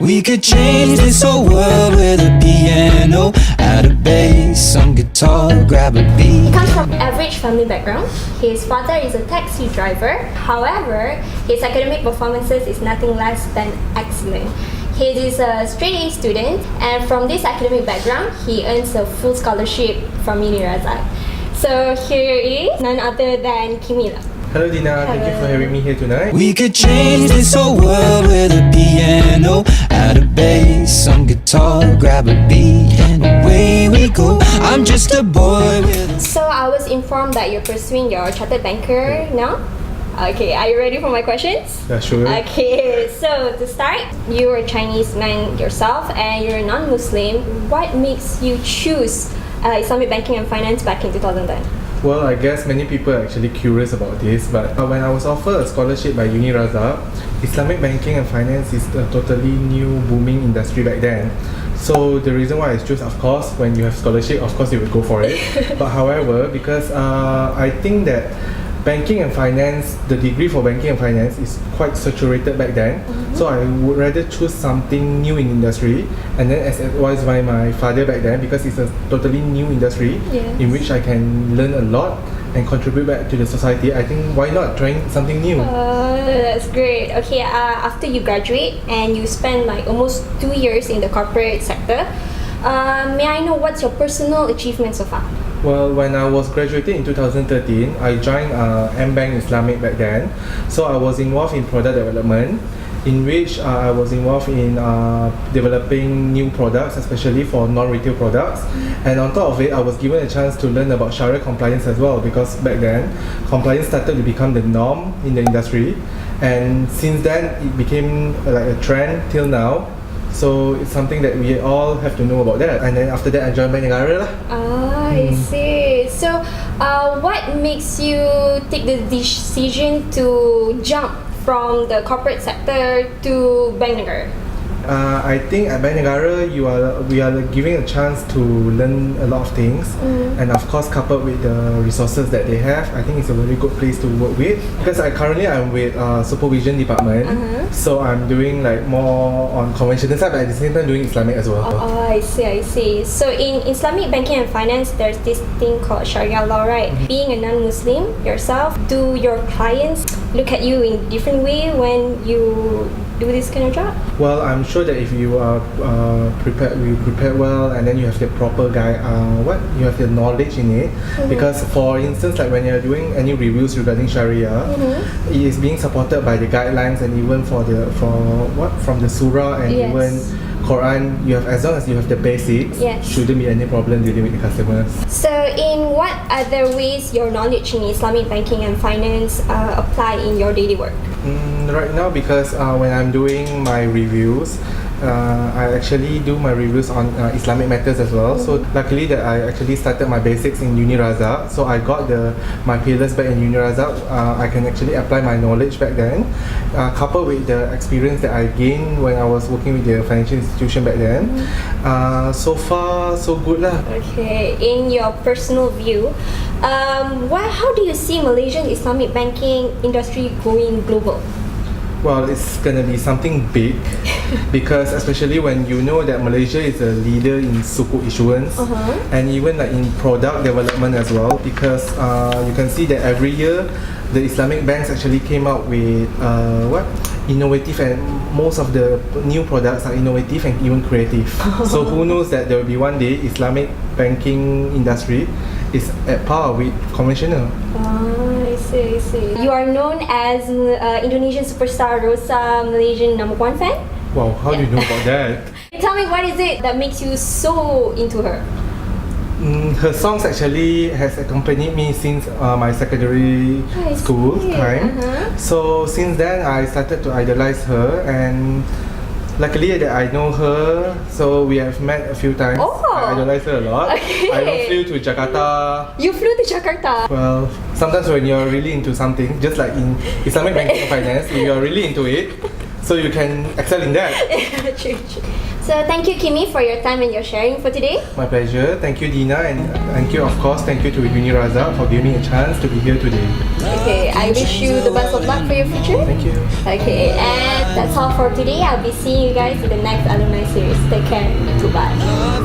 We could change this whole world with a piano, add a bass, some guitar, grab a beat. He comes from average family background. His father is a taxi driver. However, his academic performances is nothing less than excellent. He is a straight A student, and from this academic background, he earns a full scholarship from UNIRAZAK. So here is none other than Kimila. Hello Dina, thank you for having me here tonight. We could change this whole world with a piano, add a bass, some guitar, grab a beat, and away we go. I'm just a boy with a... So I was informed that you're pursuing your chartered banker now. Okay, are you ready for my questions? Yeah, sure. Okay, so to start, you're a Chinese man yourself and you're a non-Muslim. What makes you choose Islamic banking and finance back in 2010? Well, I guess many people are actually curious about this, but when I was offered a scholarship by UNIRAZAK, Islamic banking and finance is a totally new booming industry back then. So the reason why I choose, of course, when you have scholarship, of course you would go for it. But however, because I think that banking and finance, the degree for banking and finance is quite saturated back then. So I would rather choose something new in industry, and then as advised by my father back then, because it's a totally new industry in which I can learn a lot and contribute back to the society. I think why not trying something new? That's great. Okay, after you graduate and you spend like almost 2 years in the corporate sector, may I know what's your personal achievements so far? Well, when I was graduating in 2013, I joined M-Bank Islamic back then. So I was involved in product development, in which I was involved in developing new products, especially for non-retail products. And on top of it, I was given a chance to learn about Sharia compliance as well, because back then, compliance started to become the norm in the industry. And since then, it became like a trend till now. So it's something that we all have to know about that. And then after that, I joined Bank Negara lah. I see. So, what makes you take the decision to jump from the corporate sector to Bank Negara? I think at Bank Negara, we are giving a chance to learn a lot of things, and of course, coupled with the resources that they have, I think it's a very good place to work with. Because I'm with supervision department, so I'm doing like more on conventional side, but at the same time doing Islamic as well. Oh, I see. So in Islamic banking and finance, there's this thing called Sharia law, right? Being a non-Muslim yourself, do your clients look at you in different way when you do this kind of job? Well, I'm sure that if you are prepare well, and then you have the proper you have the knowledge in it. Because for instance, like when you're doing any reviews regarding Sharia, it is being supported by the guidelines, and even from the surah and even Quran, as long as you have the basics, shouldn't be any problem dealing with the customers. So in what other ways your knowledge in Islamic banking and finance apply in your daily work? Right now, because when I'm doing my reviews, I actually do my reviews on Islamic matters as well. So luckily that I actually started my basics in UNIRAZAK. So I got my pillars back in UNIRAZAK. I can actually apply my knowledge back then, coupled with the experience that I gained when I was working with the financial institution back then. So far, so good lah. Okay, in your personal view, how do you see Malaysian Islamic banking industry going global? Well, it's gonna be something big, because especially when you know that Malaysia is a leader in sukuk issuance, and even like in product development as well, because you can see that every year the Islamic banks actually came out with innovative, and most of the new products are innovative and even creative. So who knows that there will be one day Islamic banking industry is at par with conventional. I see. You are known as Indonesian superstar Rosa Malaysian #1 fan? Wow, how do you know about that? Tell me, what is it that makes you so into her? Her songs actually has accompanied me since my secondary school time. So since then, I started to idolize her, and luckily that I know her, so we have met a few times. I idolize her a lot. I flew to Jakarta. You flew to Jakarta? Well, sometimes when you're really into something, just like in Islamic banking and finance, if you're really into it, so you can excel in that. True. So thank you, Kimi, for your time and your sharing for today. My pleasure. Thank you, Dina, and thank you, of course, thank you to UNIRAZAK for giving me a chance to be here today. Okay, I wish you the best of luck for your future. Thank you. Okay, and that's all for today. I'll be seeing you guys in the next alumni series. Take care. Goodbye.